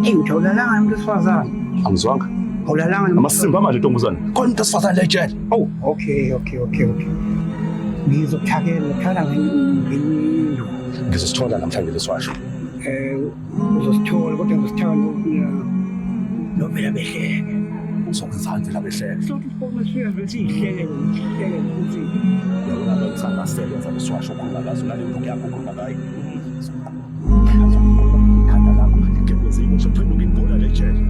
Ngitholalanga umuntu wesifazane. Angizwanga. Awulalanga Amasimba manje ntombazane. Khona umuntu wesifazane la ejele. Oh, okay. Ngizokuthakela khala ngenyindo. Ngizosithola namhlanje leswasho. Uzosithola kodwa ngizosithola novela behleke. Sokwenzani vela behleke? Sokuthi sibone sihleke ukuthi yabona ngisangasebenza leswasho khona la zona le nto yakho khona la. Khanda lapha ngikwenza imosha phenduka ibhola lejele.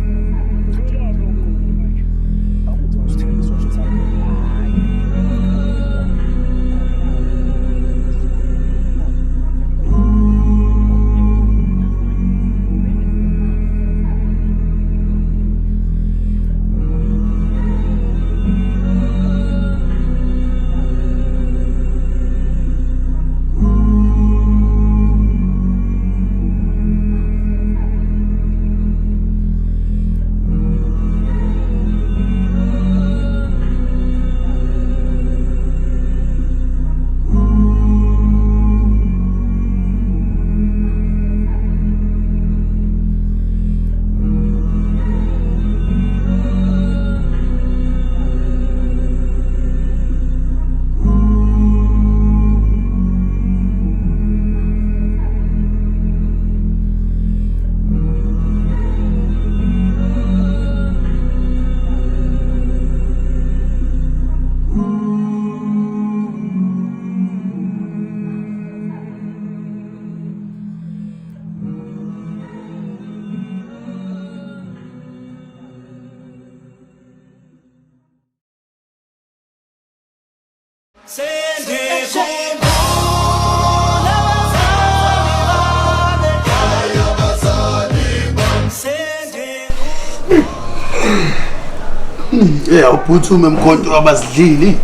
Yeah, uphuthume mkhonto wabazidlili.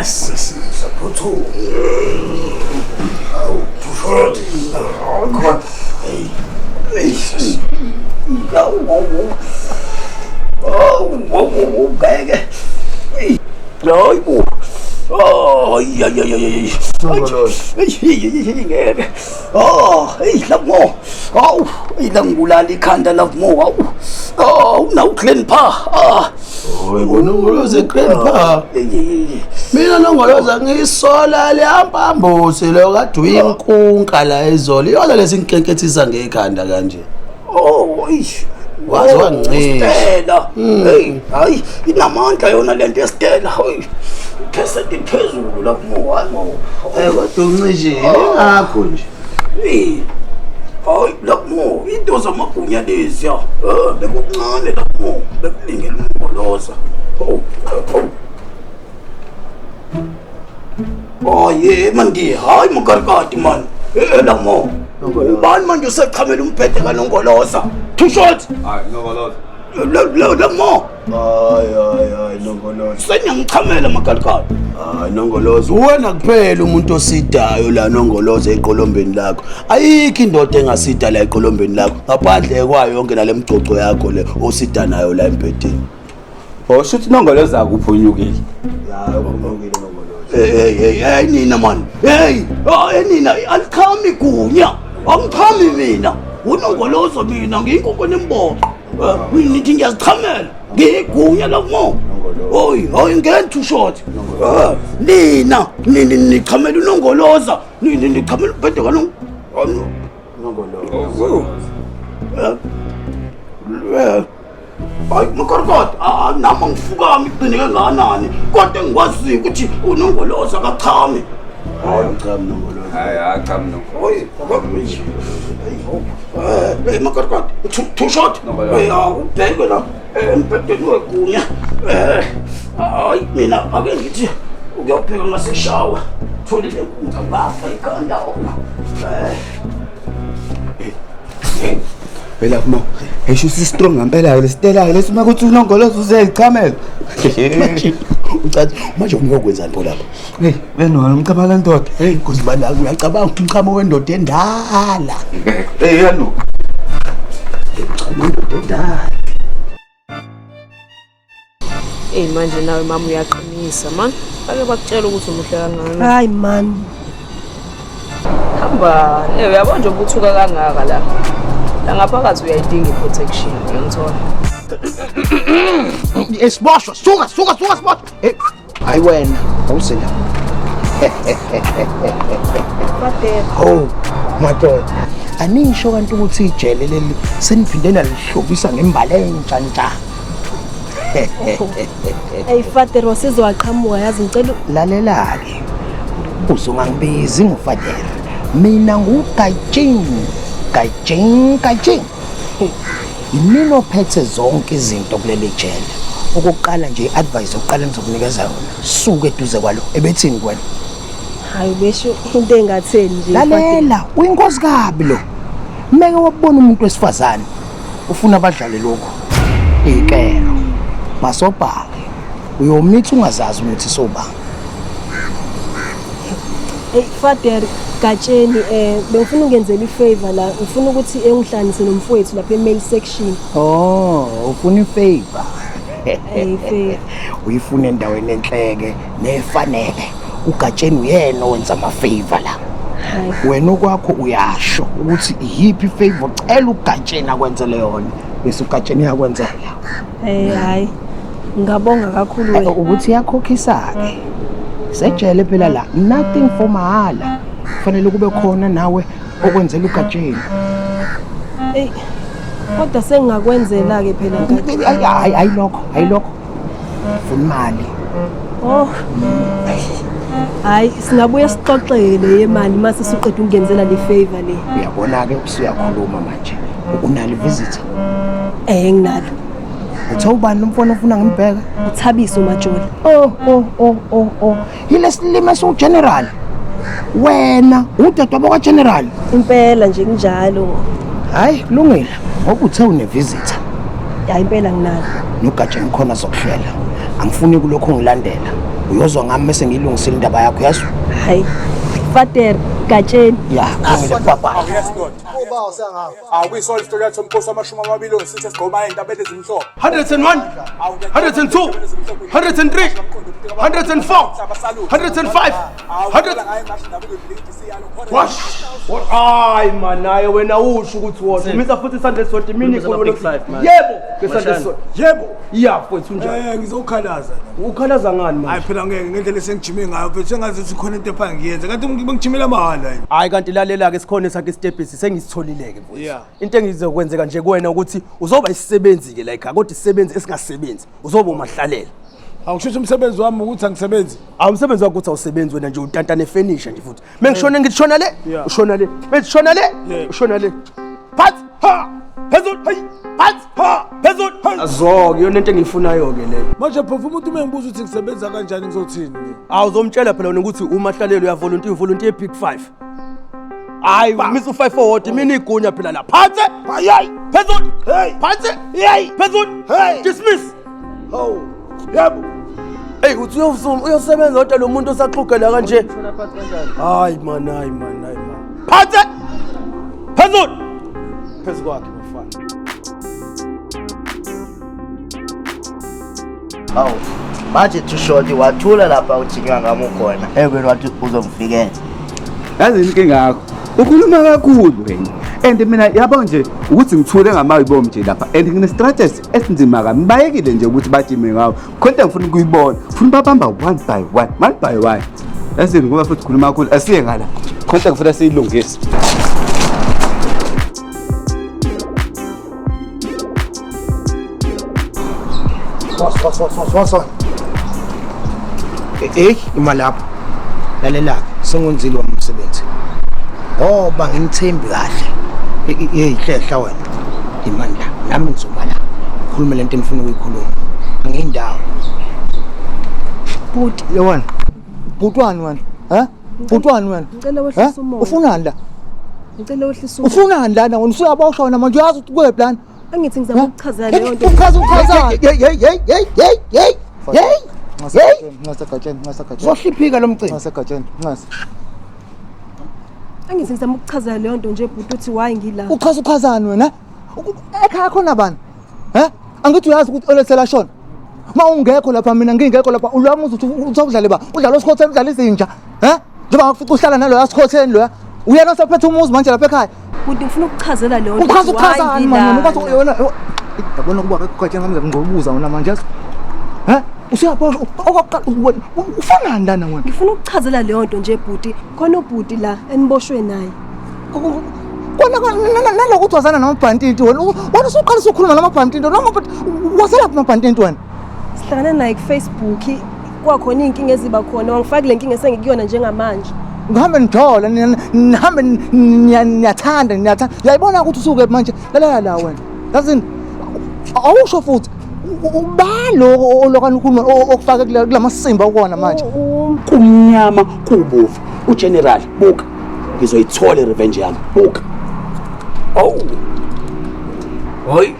Saphuthuma. Tushoti. Come on. Hey. Oh, bag. Hey. No. Oh, yeah. Oh, hey, love more. Oh, ilang bulali ikhanda love more. Oh, now clean pa. Nongoloza grandpa. Mina nongoloza ngisola lihamba mbusi lo kade uyinkunka la ezolo. Iyona lesinkenkethisa ngekhanda kanje. Oh, wazi wangicisha. Hey, hayi inamandla yona lento esitela. Phesenti phezulu lapho wamo. Kodwa uncishile ngakho nje. Hayi lapho into zamagunya lezi ya. Bekuncane lapho bekulingela umgoloza. Oh yeah mandi, hayi mukarikati man. Lapho. Ubani manje usechamela umphethe kanongoloza. Two shots. Hayi nongoloza. Lapho. Hayi nongoloza. Seniyangichamela makarikati. Hayi nongoloza. Wena kuphela umuntu osidayo la nongoloza eqolombeni lakho. Ayikho indoda engasida la eqolombeni lakho. Ngaphandle kwayo yonke nalemgcoco yakho le osida nayo la empedeni. Shuthi nongoloza akuphunyukile. Ya uphumukile nongoloza. Hey nina man. Hey nina alikhami gunya. Angikhami mina. Unongoloza mina ngiyinkonko nemboqo. Nithi ngiyazichamela. Ngigunya lapho. Hayi ngeke two shot. Nina nichamela unongoloza. Nichamela ubhede nongoloza. Hayi makarikati nama ngifukami kuqine kangakanani kodwa ngikwazi ukuthi unongoloza akachami. Hayi uchami nongoloza. Hayi chami nongoloza. Hey makarikati two shot. Hey ubheke la empedeni wegunya. Hayi mina ake ngithi uyapheka ngaseshawa. Tholile ungabafa ikhanda ona. Phela kuma esho strong ngempela lesitela lesima ukuthi unongoloza uzeyichamela. Ucathi manje unokwenza nto lapha. Hey benona umcabanga ndoda. Hey kuzibala uyacabanga ukuthi umchamo wendoda endala. Hey yano. Umchamo wendoda endala. Manje nawe mama uyaqinisa man. Ake bakutshela ukuthi umuhle kangaka. Hayi man. Hamba, uyabona nje ubuthuka kangaka la. La ngaphakathi uyayidinga i-protection, uyangithola. Esiboshwa, suka siboshwa. Hayi wena, awusela. Father. Oh, madoda. Anisho kanti ukuthi ijele leli seniphindela lihlobisa ngembala entsha. Hey Father wasizowaqhamuka yazi ngicela Lalela ke. Uzongangibizi ngoFather. Mina nguGajing. Imino phethe zonke izinto kuleli jele. Ukuqala nje advice oqala ngizokunikeza yona. Suke eduze kwalo. Ebethini kwena? hayi besho into engatheni nje Lalela, uyinkosi kabi lo. Meke wabona umuntu wesifazane ufuna abadlale lokho. Ikelo. Masobhange. Uyomitha ungazazi ukuthi sobanga. Hey Father Gatsheni bengifuna ungenzela ifavor la ufuna ukuthi engihlanganise nomfowethu lapha email section. Oh, ufuna ifavor. Hey favor. Uyifuna endaweni enhleke nefanele. uGatsheni uyena owenza ama favor la. Wena okwakho uyasho ukuthi yipi favor cela uGatsheni akwenzele yona bese uGatsheni yakwenzela. Hayi ngabonga kakhulu wena ukuthi yakhokhisa ke. Sejele phela la nothing for mahala. Kufanele kube khona nawe okwenzela uGatsheni. Hey kodwa sengingakwenzela ke phela ayilokho ufuna imali. Oh hayi singabuya sixoxele yemali mase siqeda ukungenzela le favor le. Uyabona ke usiyakhuluma manje unali visitor Nginalo uthawubani umfana ofuna ngimbheka uThabiso Majoli. Oh ile silime so general wena udadwabo kwa general Impela nje kunjalo. Hayi kulungile ngoba uthe une visitor. Hayi impela nginalo noGatsheni khona zokuhlela angifuni kulokho ngilandela uyozwa ngami bese ngilungisile indaba yakho yazi. Hayi Father Gatsheni ya ngile papa Uba usangawo. Awuyisole isitory yathi umkhosi wamashumi amabili osithi sigoma indaba ezimhlophe. 101, 102, 103, 104, 105, 100. Wash. Ay man naye wena usho ukuthi wona. Misa futhi isandle sodwa imini ikhulu. Yebo, ngesandle sodwa. Yebo. Yeah, mfowethu njalo. Ngizokhalaza. Ukhalaza ngani manje? Hayi phela ngeke ngendlela esengijime ngayo phela sengazi ukuthi khona into ephanga ngiyenza. Kanti ngijimela mahala yini? Hayi kanti lalela ke sikhona sakhe stepisi sengisitholileke mfowethu. Into engizokwenzeka nje kuwena ukuthi uzoba isisebenzi ke like kodwa isisebenzi esingasebenzi. Uzoba umahlalela. Awusho umsebenzi wami ukuthi angisebenzi. Umsebenzi wakho uthi awusebenzi wena nje utanta nefinisher nje futhi. Mengishona ngishona le, ushona le. Mengishona le, ushona le. Phat ha! Phezulu, hey! Phat ha! Phezulu. Azoke yona into engiyifunayo ke leyo. Manje phofu umuntu mengibuza ukuthi ngisebenza kanjani ngizothini? Awuzomtshela phela wena ukuthi umahlalelo uyavolunteer Pick 5. Hayi umisa u5 forward mina igunya phela la. Phansi. Hayi. Phezulu. Hey. Phansi. Hey. Phezulu. Hey. Dismiss. Oh. Yebo. Hey uthi uyosebenza kodwa lo muntu osaxhugela kanje. Hayi man. Phansi. Phezulu. Phezulu kwakhe mfana. Awu manje tushoti wathula lapha uthinywa ngami ukhona wena wathi uzongifikela yazi inkinga yakho ukhuluma kakhulu wena and mina yabo nje ukuthi ngithule ngamayibo nje lapha and ngine strategy esinzima kabi bayekile nje ukuthi bajime ngawo khonto ngifuna ukuyibona ufuna babamba one by one yazi ngoba futhi khuluma kakhulu asiye ngala khonto ngifuna siyilungise. Swaswa. Imali lapho. Lalela sengenzile wami umsebenzi. Ngoba ngimthembi kahle. Ihlehla wena. Imali la. Nami ngizomala. Khuluma lento engifuna ukuyikhuluma. Angiyindawo. Buti yewena. Butwani wena? Ha? Butwani wena? ngicela wehlisa umoya. Ufunani la? Ngicela wehlisa umoya. Ufunani lana wena usuyaboshwa wena manje uyazi ukuthi kwe plan. Angithi ngizama ukuchaza leyo nto. Uchaza. Hey. Ngasegatsheni. Zohliphika lo mcimbi. Ngasegatsheni. Ngase. Angithi ngizama ukuchaza leyo nto nje bhuti uthi why ngila. Uchazani wena? Ekhaya khona bani? Angithi uyazi ukuthi olethela shona. Ma ungekho lapha mina ngingekho lapha ulwami uthi uzokudlala ba. Udlala usikhotheni udlala izinja. Njengoba ngakufica uhlala nalo yasikhotheni lo. Uyena osephethe umuzi manje lapha ekhaya. Bhuti ngifuna ukuchazela leyo nto. Uchaza uchazani manje ukwazi yona. Yabona kuba kwathi ngamze ngobuza wona manje yazi. Usiyabona okokuqala ufanani lana wena? Ngifuna ukuchazela leyo nto nje bhuti. Khona ubhuti la eniboshwe naye. Kona naloko uthwazana namabhantinti wena usuqalisa ukukhuluma namabhantinti noma wasela kumabhantinti wena. Sihlangana naye kuFacebook kwakhona inkinga eziba khona wangifaki le nkinga esengikuyona njengamanje. Ngihambe ngijola nihambe niyathanda yayibona ukuthi usuke manje la wena yazini awusho futhi ubalo olokani ukhuluma okufaka kulamasimba ukona manje kumnyama kubovu ugeneral buka ngizoyithola revenge yami buka hayi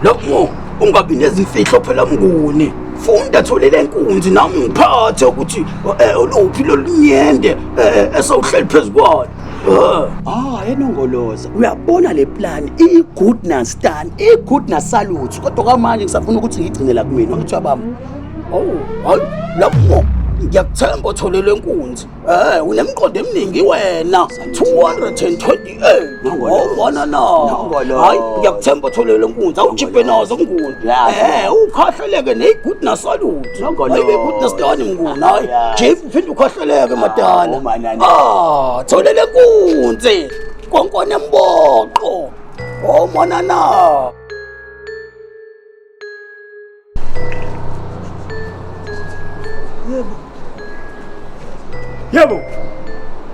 lokho ungabi nezifihlo phela mnguni funda tholele inkunzi nami ngiphathe ukuthi oluphi lolunyende esawuhleli phezukwana enongoloza uyabona le plan i-goodness done i-goodness salute kodwa kwamanje ngisafuna ukuthi ngigcine la kumina ngithi yabami hayi lapho ngiyakuthemba otholele inkunzi unemqondo eminingi wena 228 ngobona na hayi ngiyakuthemba otholele inkunzi awujipe nazo inkunzi ukhahleleke ne-goodness salute i-goodness done mnguni hayi jeff uphinde ukhahleleke madala tholele inkunzi konkona emboqo mona na Yebo.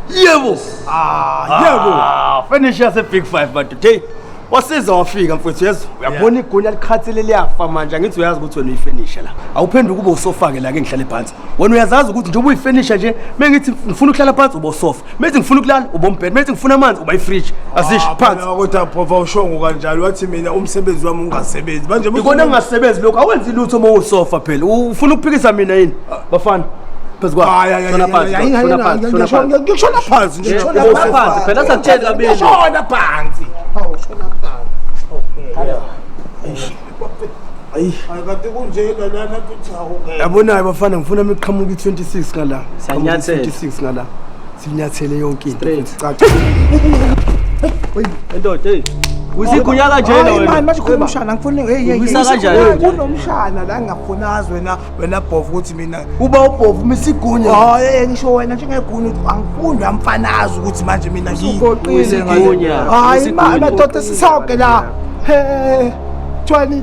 Yebo. Finish yase Big 5 but today wasiza wafika mfowethu yezo. Uyabona igunya likhathele liyafa manje angithi uyazi ukuthi wena uyifinisha la. Awuphenduka ube usofake la ke ngihlale phansi. Wena uyazazi ukuthi njengoba uyifinisha nje mengithi ngifuna ukuhlala phansi uba usofa. Methi ngifuna ukulala uba umbhede. Methi ngifuna amanzi uba ifridge. Asisho phansi. Kodwa phofa ushongo kanjalo wathi mina umsebenzi wami ungasebenzi. Manje ikona ngingasebenzi lokho awenzi lutho uma usofa phela. Ufuna ukuphikisa mina yini? Bafana. Ngishona phansi nje phela sakutshela kabili ngishona phansi shona phansi ayi kanti kunjena lana futhi awungeke yabona bafana ngifuna miqhamuka i26 ngala sanyathela 26 ngala sinyathele yonke into caca endoda hey Usigunya kanjena wena. Manje khulumshana ngifuna Uyisa kanjani? Kunomshana la ngafunazi wena bhovu ukuthi mina uba ubhovu misigunya. Hayi ngisho wena njengegunya angifuni uyamfanaza ukuthi manje mina ngiqoqile ngigunya. Hayi madoda sisawuke la. He 20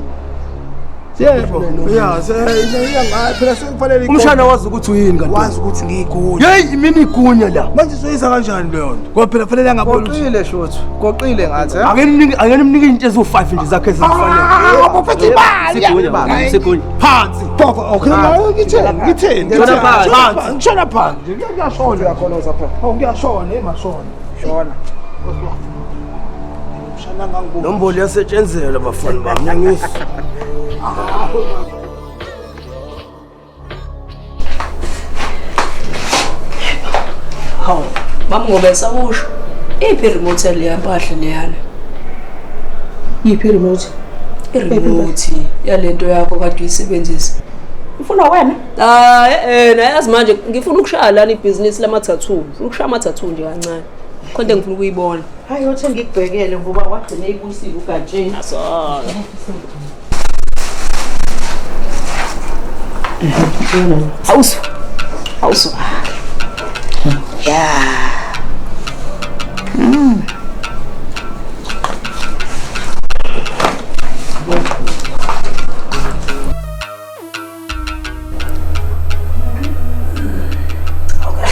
Yebo. Yazi phela sekufanele umshana wazi ukuthi uyini kanti. Wazi ukuthi ngigunya. Hey mina igunya la. Manje soyisa kanjani leyo nto? Ngoba phela fanele angabona ukuthi Qoqile shothu. Qoqile ngathi he. Akenimnike into ezo5 nje zakhe ezifanele. Uphethe imali. Sigunya. Phansi. Phofa okay nayo ngitheni. Ngishona phansi. Ngishona phansi. Ngiyashona uyakholoza phela. Ngiyashona emashona. Shona. Umshana ngangibuka. Nombolo yasetshenzela bafana bami nyangisi. Hawu, bamngobesa kusho. Iphi remote le yampahla leyana? Yiphi remote? Iremote yalento yakho kade uyisebenzisa. Ufuna wena? Nayazi manje ngifuna ukushaya lana ibhizinisi lama-tattoo. Ngifuna ukushaya ama-tattoo nje kancane. Konke ngifuna ukuyibona. Hayi othe ngikubhekele ngoba wagcina eyibuyisile ugatsheni. Asala. Awuso. Yeah.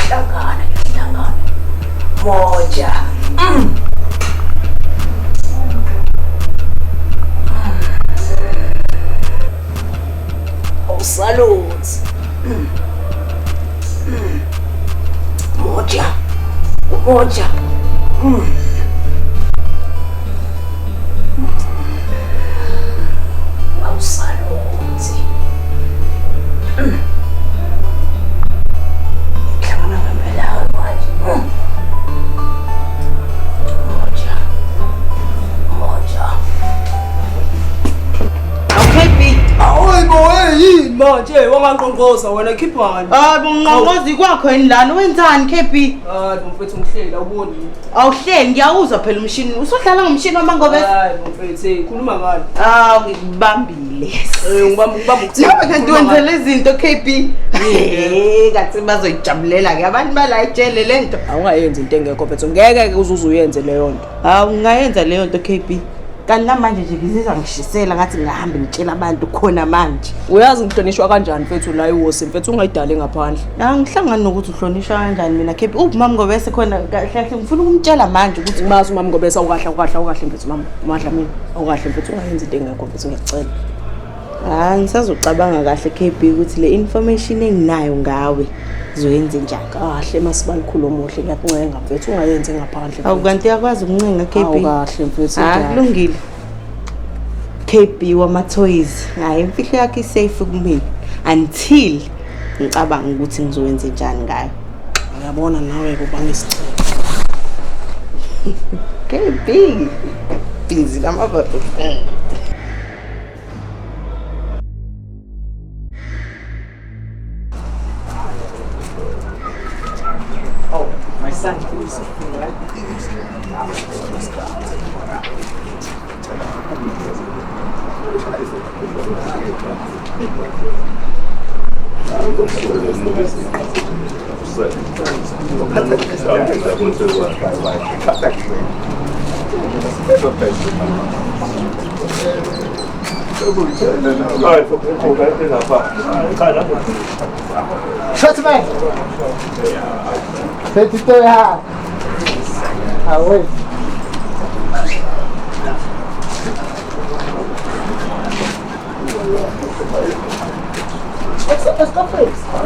Hlangana. Moja. Salute. Moja. Wow, salute. Kama mbele maji. Moja. Okay, B. Hayi bo yini? manje wangangqongqoza wena khiphani. Bungqongqozi kwakho yini lana wenzani KB? Mfethu ngihlela uboni. Awuhleli ngiyawuzwa phela umshini. Usudlala ngomshini wamangobese? Mfethu khuluma ngani? Ngikubambile. Ngibamba ukuthi. Nawe kanti wenzele izinto KB. Kathi bazoyijabulela ke abantu bala ijele lento. Awungayenzi into engekho mfethu. Ngeke uzuze uyenze leyo nto. Ungayenza leyo nto KB. Kanti namanje nje ngizizwa ngishisela ngathi ngihamba ngitshela abantu khona manje. Uyazi ngihlonishwa kanjani mfethu la iwosi mfethu ungayidali ngaphandle. Ngihlangana nokuthi uhlonishwa kanjani mina KB. Mama Ngobese khona kahle ngifuna ukumtshela manje ukuthi mazi uMama Ngobese awukahle mfethu mama. Madla mina. Awukahle mfethu ungayenzi into engekho mfethu ngiyacela. Ngisazocabanga kahle KB ukuthi le information enginayo ngawe zoyenze njani. Kahle masibalikhulu omuhle ngiyakuncenga mfethu ungayenzi ngaphandle. Awukanti yakwazi ukuncenga KB. Awukahle mfethu. Kulungile. KB wama toys. Hayi imfihlo yakhe safe kumina until ngicabanga ukuthi ngizowenza njani ngayo. Uyabona nawe kubanga isicelo. KB. Busy lamababa. My son, please. Shut me. Petito ya. Awe. Está fresco.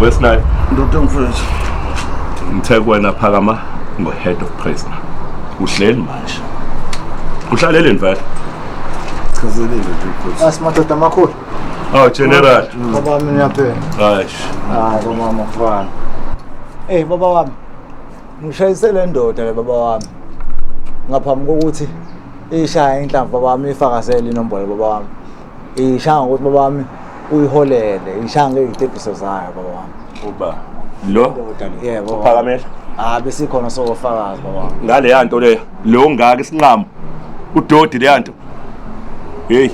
West Nile. Ndoda mfowethu. Ngithe kwena Phakama ngo-head of prisoner. Uhleli manje. Uhlaleleni vele? Chazelile nje. Asimadoda amakhulu. General. Baba wami niyaphela. Hayi. Baba wami mfana. Baba wami. Ngishayisele ndoda le baba wami. Ngaphambi kokuthi ishaya inhlamvu baba wami ifakazele inombolo baba wami. Ishaya ukuthi baba wami uyiholele, ishaya ngezitepiso zayo baba wami. Uba lo? Yebo. Uphakamela? Besikhona sokufakaza baba wami. Ngale yanto leyo, lo ngaka isinqamo. Udodi le yanto. Hey.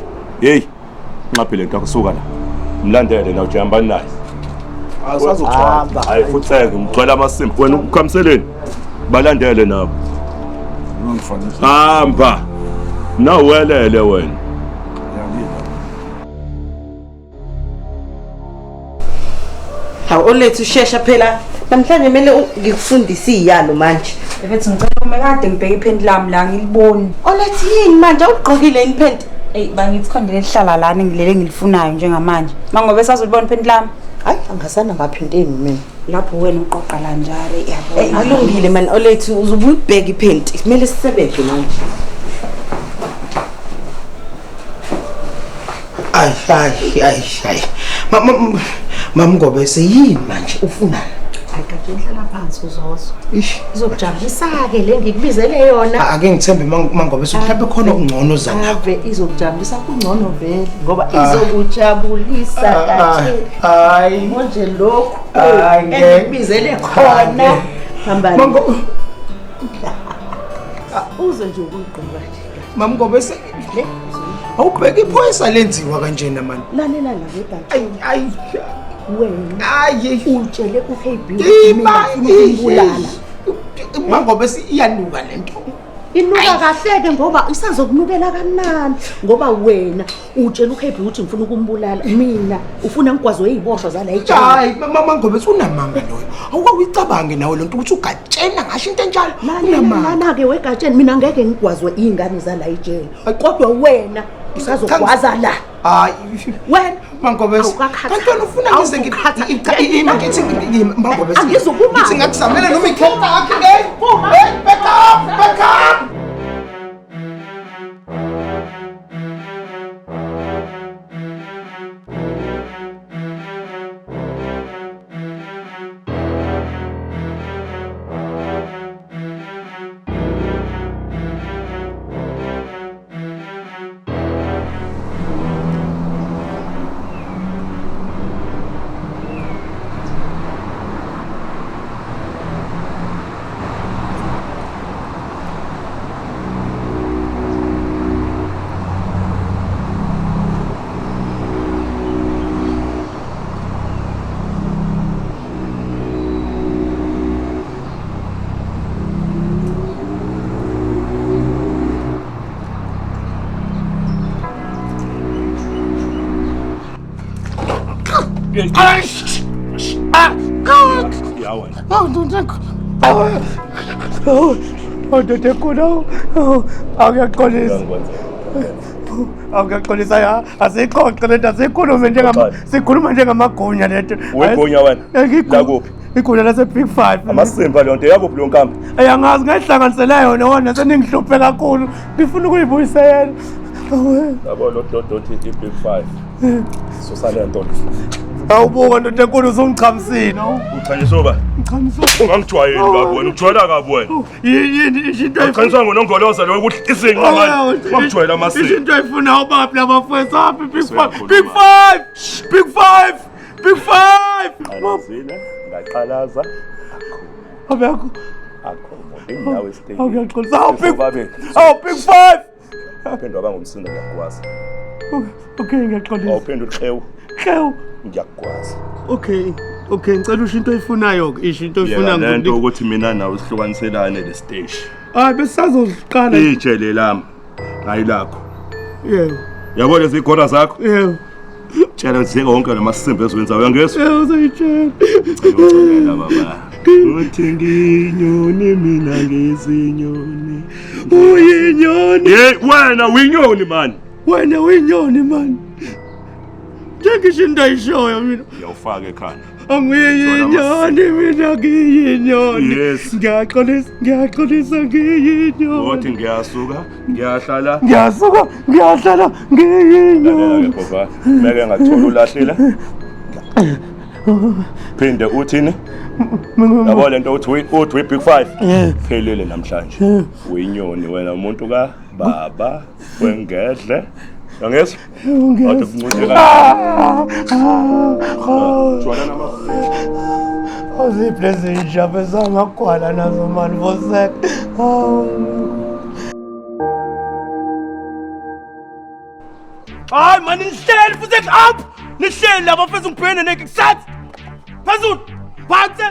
Nqaphile into akusuka la. Mlandele na ujamba naye. Asazothwala. Hayi futhi ngicela amasimbi wena ukukhamseleni. Balandele nabo. Hamba. Nawelele wena. Olethu shesha phela namhlanje kumele ngikufundise iyalo manje. Befethu ngicela umekade ngibheke iphenti lami la ngiliboni. Olethi yini manje awugqokile iphenti? Bangithi khona lihlala lana ngilele ngilifunayo njengamanje. Mangobe sazulibona iphenti lami. Hayi angasana ngaphinteni mina. Lapho wena uqoqa la njalo yabo. Kulungile man Olethu uzubuya ubheke iphenti. Kumele sisebenze manje. Ay. Mama Ngobese yini manje ufunani? Akake nhlala phansi uzozwa. Izokujabulisa ke le ngikubizele yona. Ake ngithembe Mama Ngobese mhlawumbe khona okungcono zana. Ave izokujabulisa kungcono vele ngoba izokujabulisa kahle. Hayi manje lokho ngikubizele khona. Hamba. Uze nje ukugqoka nje. Mama Ngobese le awubheka iphoyisa lenziwa kanjena manje. Lalela la kodwa. Ay. Wena utshele ku KB ibulala. Mama Ngobese iyanuka lento. Inuka kahle-ke ngoba isazokunukela kamnandi ngoba wena utshela uKhebi ukuthi ngifuna ukumbulala mina ufuna ngigwazwe iziboshwa zala ejele. Hayi mama ngobe unamanga loyo. Awukayicabange nawe lonto ukuthi ugatshena ngasho into enjalo. Mana ke wegatsheni mina ngeke ngigwazwe izingane zala ejele. Kodwa wena usazogwaza la. Hayi wena Mangobe kanti ufuna ngize ngikhatha ngithi Mangobe ngithi ngakuzamela noma ikhepha yakhe hey back up Awuyaxolisa ya asixoxe lento sikhuluma njengamagunya lento. Wegunya wena lakuphi? Igunya lase Big 5. Amasimba lonto yakuphi lo nkambi? Ayangazi ngayihlanganisela yona wona seningihlupe kakhulu. Ngifuna ukuyibuyisela. Yabo lo dodothi i-Big 5. Sosale nto. Awubuka nto enkulu uzongichamsini. Uchanyiswa ba? Ngichamswa. Ungangijwayeli kabi wena, ujwayela kabi wena. Yini into uchanyiswa ngonongoloza lo ukuthi izinqa manje. Ungijwayela amasiko. Into efuna ubaphi labafowethu aphi Big 5. Big 5. Big 5. Big 5. Qalazile, ngaqalaza. Abekho. Akho indawo esiteki. Awuyaxolisa. Big 5. Phindwa bangumsindo ngiyakwazi. Okay ngiyaqolisa. Awuphendula uxewu. Xewu. Ngiyakwazi. Okay ngicela usho into oyifunayo ke isho into oyifuna lento ukuthi mina nawe sihlukaniselane le stage. Hayi besazoziqala ijele lami hayi lakho. Yebo. Yabo lezi ikhona zakho? Yebo. Tshela ngize konke lamasimba ezwenza uyangezwa? Yebo uzayitshela. Ngicela baba. Uthi nginyoni mina ngizinyoni. Uyinyoni. Wena uyinyoni man. Wena uyinyoni man. Njengisho into ayishoyo mina. Ngiyawufaka ekhanda. Angiyinyoni mina ngiyinyoni. Yes. Ngiyaqolisa ngiyinyoni. Uthi ngiyasuka, ngiyahlala. Ngiyahlala ngiyinyoni. Baba, meke ngakuthola ulahlile. Phinde uthini? Yabo lento uthi Big 5. Phelele namhlanje. Uyinyoni wena umuntu ka baba wengedle. Yangezwa? Awuthi kuncuze Jwana namasi. Azipleze ijabe zamagwala nazo man vosek. Hayi man nihleli futhi up. Nihleli laba mfethu ngibhene nekusathe. Phezulu. Phansi.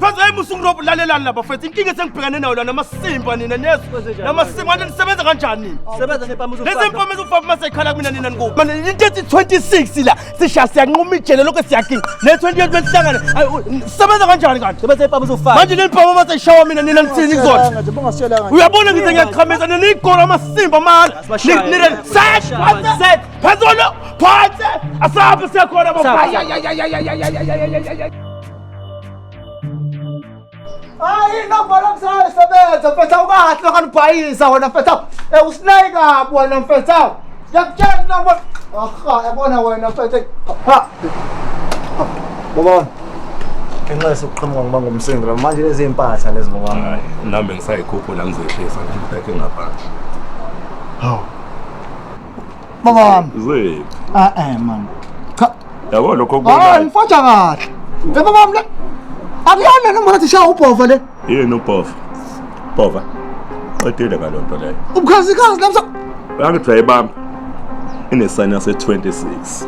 Phansi emusungrobo lalelana laba mfethu inkinga esengibhekane nayo la namasimba nina nezwe. Namasimba kanti nisebenza kanjani? Sebenza ngempama uzofaka. Lezi impama uzofaka mase ikhala kumina nina ngoku. Manje into ethi 26 la sisha siyanquma ijele lokho siyakinga. Ne 28 besihlangana. Sebenza kanjani kanti? Sebenza impama uzofaka. Manje lempama mase ishawa mina nina ngithini kuzona? Nje bongasitshela kanje. Uyabona ngize ngiyaqhamisa nina igora amasimba manje. Nina set. Phezulu. Phansi. Asabe siyakhona bafaya. Hayi nombolo kusasebenza mfethu awukahle kanibhayisa wena mfethu usinayika wena mfethu yakutshela nombolo yabona wena mfethu ha baba ngenxa ukuqhamuka ngiba ngumsindo manje lezi impahla lezi baba hayi nami ngisayikhuphula ngizehlisa ngibheke ngaphandle baba wami man cha yabo lokho hayi mfethu kahle baba wami akuyona noma ngathi shaya ubhova le yini ubhova bhova qedile ngalonto leyo ubukhazikazi lamsa bangithi bamba inesana se26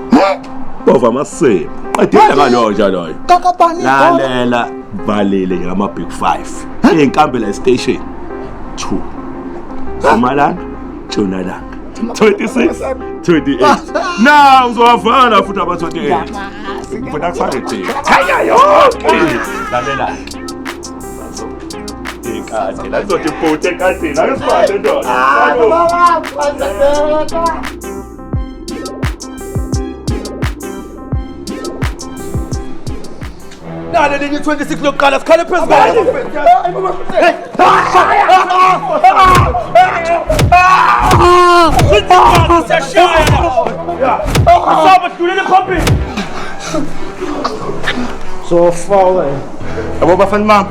bhova masebe qedile ngalo njalo kakabani lalela valele ngama Big 5 inkambi la station 2 Mpumalanga, Ntshonalanga. 26, 28. Now uzowavana futhi aba 28. Ngifuna kusale thina. Thaya yonke. Lalela. Ikade, la zothi iphoto ekadeni, akesibale ndoda. Nale linye 26 lokuqala sikhale phezulu. So far away. Yabo bafana bami.